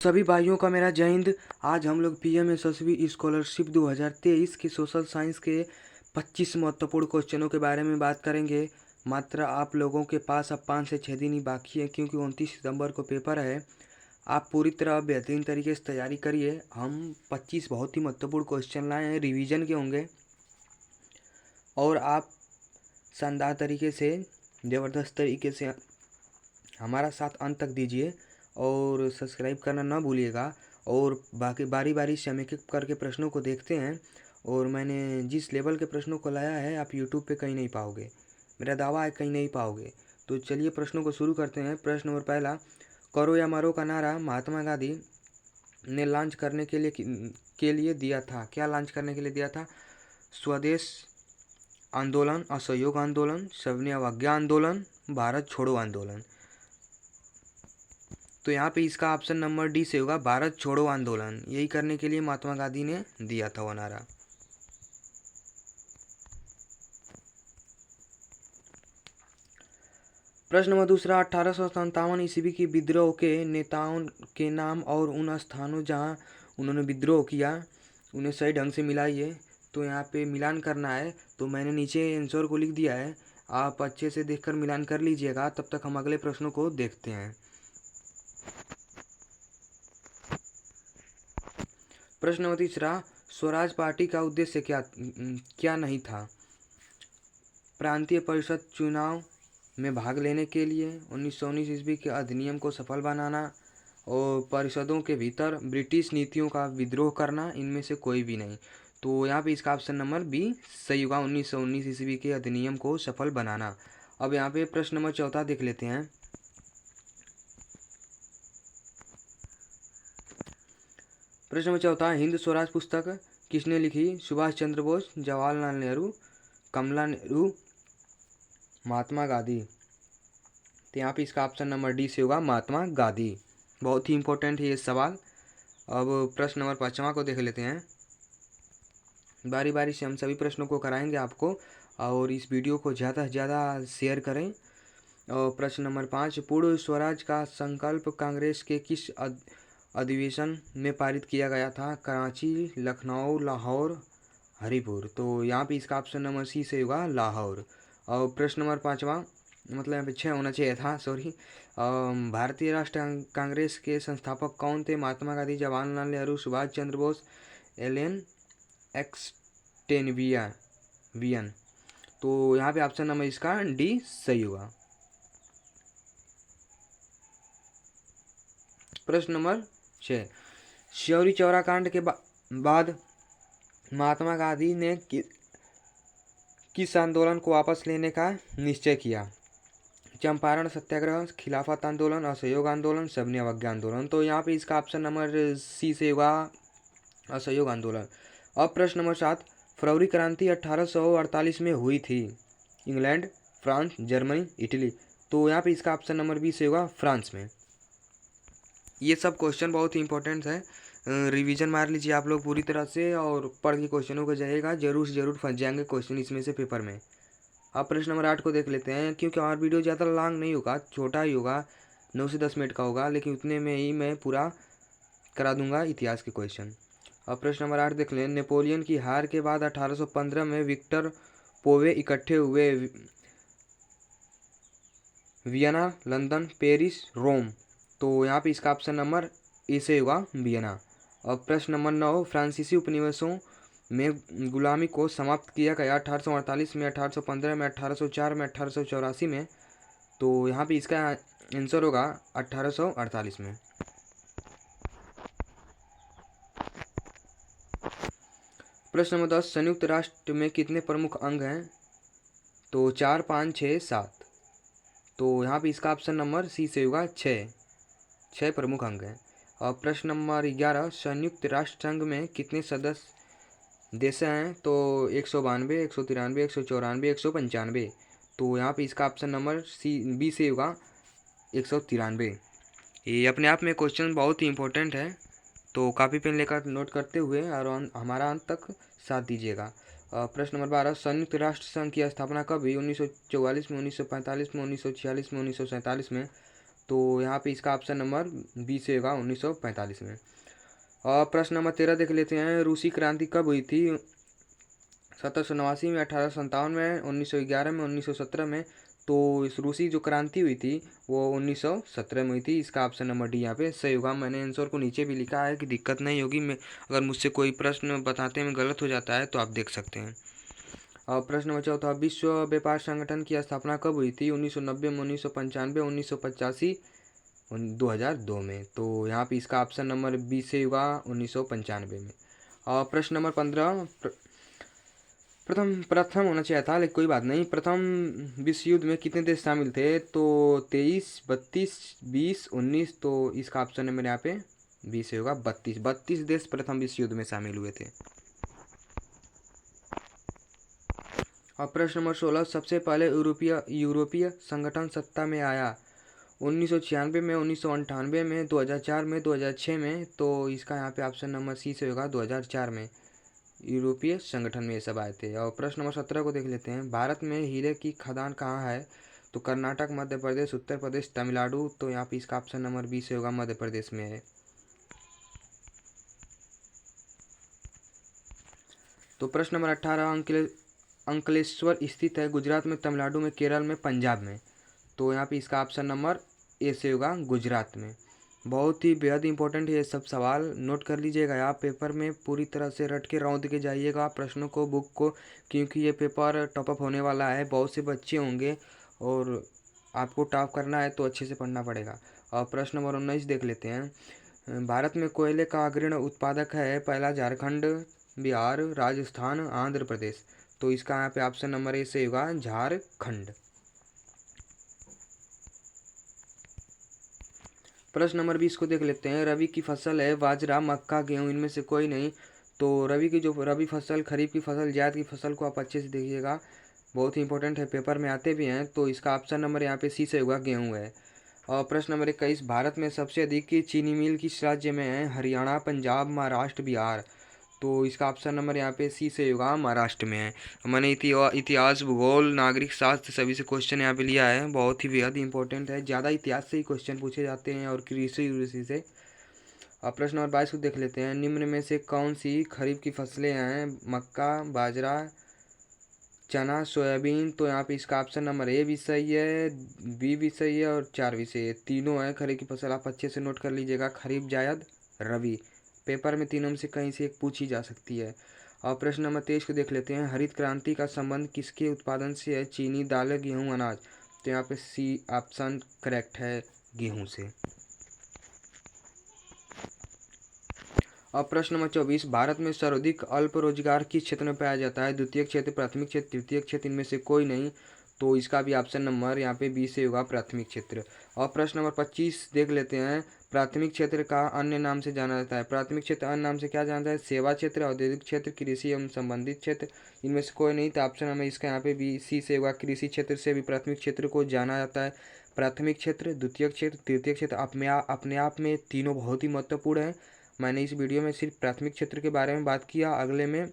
सभी भाइयों का मेरा जय हिंद। आज हम लोग पीएम यशस्वी स्कॉलरशिप 2023 के सोशल साइंस के 25 महत्वपूर्ण क्वेश्चनों के बारे में बात करेंगे। मात्र आप लोगों के पास अब 5 से 6 दिन ही बाकी है, क्योंकि 29 सितंबर को पेपर है। आप पूरी तरह बेहतरीन तरीके से तैयारी करिए। हम 25 बहुत ही महत्वपूर्ण क्वेश्चन लाए हैं, रिवीजन के होंगे और आप शानदार तरीके से, ज़बरदस्त तरीके से हमारा साथ अंत तक दीजिए और सब्सक्राइब करना ना भूलिएगा। और बाकी बारी बारी से हम एक एक करके प्रश्नों को देखते हैं, और मैंने जिस लेवल के प्रश्नों को लाया है आप यूट्यूब पे कहीं नहीं पाओगे। मेरा दावा है कहीं नहीं पाओगे। तो चलिए प्रश्नों को शुरू करते हैं। प्रश्न नंबर पहला, करो या मरो का नारा महात्मा गांधी ने लॉन्च करने के लिए दिया था। क्या लॉन्च करने के लिए दिया था? स्वदेश आंदोलन, असहयोग आंदोलन, सविनय अवज्ञा आंदोलन, भारत छोड़ो आंदोलन। तो यहाँ पे इसका ऑप्शन नंबर डी से होगा, भारत छोड़ो आंदोलन। यही करने के लिए महात्मा गांधी ने दिया था वो नारा। प्रश्न नंबर दूसरा, 1857 ईस्वी की विद्रोह के नेताओं के नाम और उन स्थानों जहाँ उन्होंने विद्रोह किया उन्हें सही ढंग से मिलाइए। तो यहाँ पे मिलान करना है, तो मैंने नीचे आंसर को लिख दिया है, आप अच्छे से देखकर मिलान कर लीजिएगा। तब तक हम अगले प्रश्नों को देखते हैं। प्रश्न नंबर तीसरा, स्वराज पार्टी का उद्देश्य क्या नहीं था? प्रांतीय परिषद चुनाव में भाग लेने के लिए, 1919 ईस्वी के अधिनियम को सफल बनाना, और परिषदों के भीतर ब्रिटिश नीतियों का विद्रोह करना। इनमें से कोई भी नहीं। तो यहाँ पे इसका ऑप्शन नंबर बी सही होगा, 1919 ईस्वी के अधिनियम को सफल बनाना। अब यहाँ पे प्रश्न नंबर चौथा देख लेते हैं। प्रश्न नंबर चौथा, हिंद स्वराज पुस्तक किसने लिखी? सुभाष चंद्र बोस, जवाहरलाल नेहरू, कमला नेहरू, महात्मा गांधी। तो यहाँ पे इसका ऑप्शन नंबर डी से होगा, महात्मा गांधी। बहुत ही इंपॉर्टेंट है ये सवाल। अब प्रश्न नंबर पाँचवा को देख लेते हैं। बारी बारी से हम सभी प्रश्नों को कराएंगे आपको, और इस वीडियो को ज़्यादा से ज़्यादा शेयर करें। और प्रश्न नंबर 5, पूर्ण स्वराज का संकल्प कांग्रेस के किस अधिवेशन में पारित किया गया था? कराची, लखनऊ, लाहौर, हरिपुर। तो यहाँ पे इसका ऑप्शन नंबर सी से होगा, लाहौर। और प्रश्न नंबर पाँचवा, मतलब यहाँ पे 6 होना चाहिए था, सॉरी। भारतीय राष्ट्रीय कांग्रेस के संस्थापक कौन थे? महात्मा गांधी, जवाहरलाल नेहरू, सुभाष चंद्र बोस, एलन एक्सटेनवियन। तो यहाँ पे ऑप्शन नंबर इसका डी सही होगा। प्रश्न नंबर 6, चौरी चौरा कांड के बाद महात्मा गांधी ने किस आंदोलन को वापस लेने का निश्चय किया? चंपारण सत्याग्रह, खिलाफत आंदोलन, असहयोग आंदोलन, सविनय अवज्ञा आंदोलन। तो यहाँ पे इसका ऑप्शन नंबर सी से होगा, असहयोग आंदोलन। अब प्रश्न नंबर 7, फरवरी क्रांति 1848 में हुई थी। England, France, Germany, Italy. तो यहाँ पे इसका ऑप्शन नंबर बी से होगा, फ्रांस में। ये सब क्वेश्चन बहुत ही इंपॉर्टेंट है, रिवीजन मार लीजिए आप लोग पूरी तरह से, और पढ़ के क्वेश्चनों को जाइएगा। जरूर से जरूर फंस जाएंगे क्वेश्चन इसमें से पेपर में। अब प्रश्न नंबर 8 को देख लेते हैं। क्योंकि हमारा वीडियो ज़्यादा लॉन्ग नहीं होगा, छोटा ही होगा, 9 से 10 मिनट का होगा, लेकिन उतने में ही मैं पूरा करा दूंगा इतिहास के क्वेश्चन। अब प्रश्न नंबर 8 देख लें। नेपोलियन की हार के बाद 1815 में विक्टर पोवे इकट्ठे हुए। वियना, लंदन, पेरिस, रोम। तो यहाँ पे इसका ऑप्शन नंबर ए से होगा, वियना। और प्रश्न नंबर 9, फ्रांसीसी उपनिवेशों में गुलामी को समाप्त किया गया 1848 में, 1815 में, 1804 में, 1884 में। तो यहाँ पे इसका आंसर होगा 1848 में। प्रश्न नंबर 10, संयुक्त राष्ट्र में कितने प्रमुख अंग हैं? तो 4, 5, 6, 7। तो यहाँ पे इसका ऑप्शन नंबर सी से होगा, 6 प्रमुख अंग हैं। और प्रश्न नंबर 11, संयुक्त राष्ट्र संघ में कितने सदस्य देश हैं? तो 192, 193, 194, 195। तो यहाँ पे इसका ऑप्शन नंबर सी बी से होगा, 193। ये अपने आप में क्वेश्चन बहुत ही इंपॉर्टेंट है, तो कॉपी पेन लेकर नोट करते हुए और हमारा अंत तक साथ दीजिएगा। प्रश्न नंबर 12, संयुक्त राष्ट्र संघ की स्थापना कब हुई? 1944 में, 1945 में, 1946 में, 1947 में। तो यहाँ पे इसका ऑप्शन नंबर बी से होगा 1945 में। और प्रश्न नंबर 13 देख लेते हैं। रूसी क्रांति कब हुई थी? 1789 में, 1857 में, 1911 में, 1917 में। तो इस रूसी जो क्रांति हुई थी वो 1917 में हुई थी। इसका ऑप्शन नंबर डी यहाँ पे सही होगा। मैंने आंसर को नीचे भी लिखा है कि दिक्कत नहीं होगी। मैं अगर मुझससे कोई प्रश्न बताते में गलत हो जाता है तो आप देख सकते हैं। और प्रश्न नंबर 14, विश्व व्यापार संगठन की स्थापना कब हुई थी? 1990 में, 1995, 1985, 2002 में। तो यहाँ पे इसका ऑप्शन नंबर बी से होगा 1995 में। और प्रश्न नंबर 15, प्रथम होना चाहिए था लेकिन कोई बात नहीं। प्रथम विश्व युद्ध में कितने देश शामिल थे? तो 23, 32, 20, 19। तो इसका ऑप्शन है मेरे यहाँ पे बी से होगा 32 देश प्रथम विश्व युद्ध में शामिल हुए थे। और प्रश्न नंबर 16, सबसे पहले यूरोपीय संगठन सत्ता में आया 1996 में, 1998 में, 2004 में, 2006 में। तो इसका यहाँ पे ऑप्शन नंबर सी से होगा 2004 में यूरोपीय संगठन में ये सब आए थे। और प्रश्न नंबर 17 को देख लेते हैं। भारत में हीरे की खदान कहाँ है? तो कर्नाटक, मध्य प्रदेश, उत्तर प्रदेश, तमिलनाडु। तो यहाँ पे इसका ऑप्शन नंबर बी से होगा मध्य प्रदेश में है। तो प्रश्न नंबर 18, अंकलेश्वर स्थित है गुजरात में, तमिलनाडु में, केरल में, पंजाब में। तो यहाँ पे इसका ऑप्शन नंबर ए से होगा गुजरात में। बहुत ही बेहद इंपॉर्टेंट है ये सब सवाल, नोट कर लीजिएगा आप। पेपर में पूरी तरह से रट के रौंद के जाइएगा प्रश्नों को, बुक को, क्योंकि ये पेपर टॉपअप होने वाला है। बहुत से बच्चे होंगे और आपको टॉप करना है तो अच्छे से पढ़ना पड़ेगा। और प्रश्न नंबर 19 देख लेते हैं। भारत में कोयले का अग्रणी उत्पादक है? पहला झारखंड, बिहार, राजस्थान, आंध्र प्रदेश। तो इसका यहाँ पे ऑप्शन नंबर ए से होगा झारखंड। प्रश्न नंबर 20 को देख लेते हैं। रबी की फसल है बाजरा, मक्का, गेहूँ, इनमें से कोई नहीं। तो रबी फसल, खरीफ की फसल, जायद की फसल को आप अच्छे से देखिएगा, बहुत ही इंपॉर्टेंट है, पेपर में आते भी हैं। तो इसका ऑप्शन नंबर यहाँ पे सी से होगा गेहूँ है। और प्रश्न नंबर 21, भारत में सबसे अधिक चीनी मिल किस राज्य में है? हरियाणा, पंजाब, महाराष्ट्र, बिहार। तो इसका ऑप्शन नंबर यहाँ पे सी से होगा महाराष्ट्र में है। मैंने इतिहास, भूगोल, नागरिक शास्त्र सभी से क्वेश्चन यहाँ पे लिया है, बहुत ही बेहद इंपॉर्टेंट है। ज़्यादा इतिहास से ही क्वेश्चन पूछे जाते हैं और कृषि से। अब प्रश्न नंबर 22 को देख लेते हैं। निम्न में से कौन सी खरीफ की फसलें हैं? मक्का, बाजरा, चना, सोयाबीन। तो यहाँ पे इसका ऑप्शन नंबर ए भी सही है, बी भी सही है और 4 भी सही है। तीनों है खरीफ की फसल, आप अच्छे से नोट कर लीजिएगा। खरीफ, जायद, रबी, पेपर में तीनों में से कहीं से एक पूछी जा सकती है। और प्रश्न नंबर 23 को देख लेते हैं। हरित क्रांति का संबंध किसके उत्पादन से है? चीनी, दालें, गेहूँ, अनाज। तो यहाँ पे सी ऑप्शन करेक्ट है, गेहूँ से। अब प्रश्न नंबर 24, भारत में सर्वाधिक अल्प रोजगार किस क्षेत्र में पाया जाता है? द्वितीय क्षेत्र, प्राथमिक क्षेत्र, तृतीय क्षेत्र, इनमें से कोई नहीं। तो इसका भी ऑप्शन नंबर यहाँ पे बी से होगा प्राथमिक क्षेत्र। और प्रश्न नंबर 25 देख लेते हैं। प्राथमिक क्षेत्र का अन्य नाम से जाना जाता है? प्राथमिक क्षेत्र अन्य नाम से क्या जाना जाता है? सेवा क्षेत्र, औद्योगिक क्षेत्र, कृषि एवं संबंधित क्षेत्र, इनमें से कोई नहीं। तो ऑप्शन नंबर इसका यहाँ पे बी सी से होगा। कृषि क्षेत्र से भी प्राथमिक क्षेत्र को जाना जाता है। प्राथमिक क्षेत्र, द्वितीय क्षेत्र, तृतीय क्षेत्र अपने आप में तीनों बहुत ही महत्वपूर्ण है। मैंने इस वीडियो में सिर्फ प्राथमिक क्षेत्र के बारे में बात किया, अगले में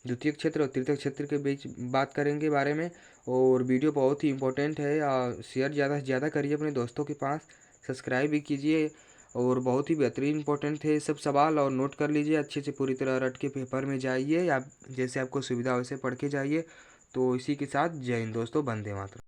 द्वितीय क्षेत्र और तृतीय क्षेत्र के बीच बात करेंगे बारे में। और वीडियो बहुत ही इंपॉर्टेंट है, शेयर ज़्यादा से ज़्यादा करिए अपने दोस्तों के पास, सब्सक्राइब भी कीजिए। और बहुत ही बेहतरीन इंपॉर्टेंट है सब सवाल, और नोट कर लीजिए अच्छे से, पूरी तरह रट के पेपर में जाइए, आप जैसे आपको सुविधा वैसे पढ़ के जाइए। तो इसी के साथ जय हिंद दोस्तों, वंदे मातरम।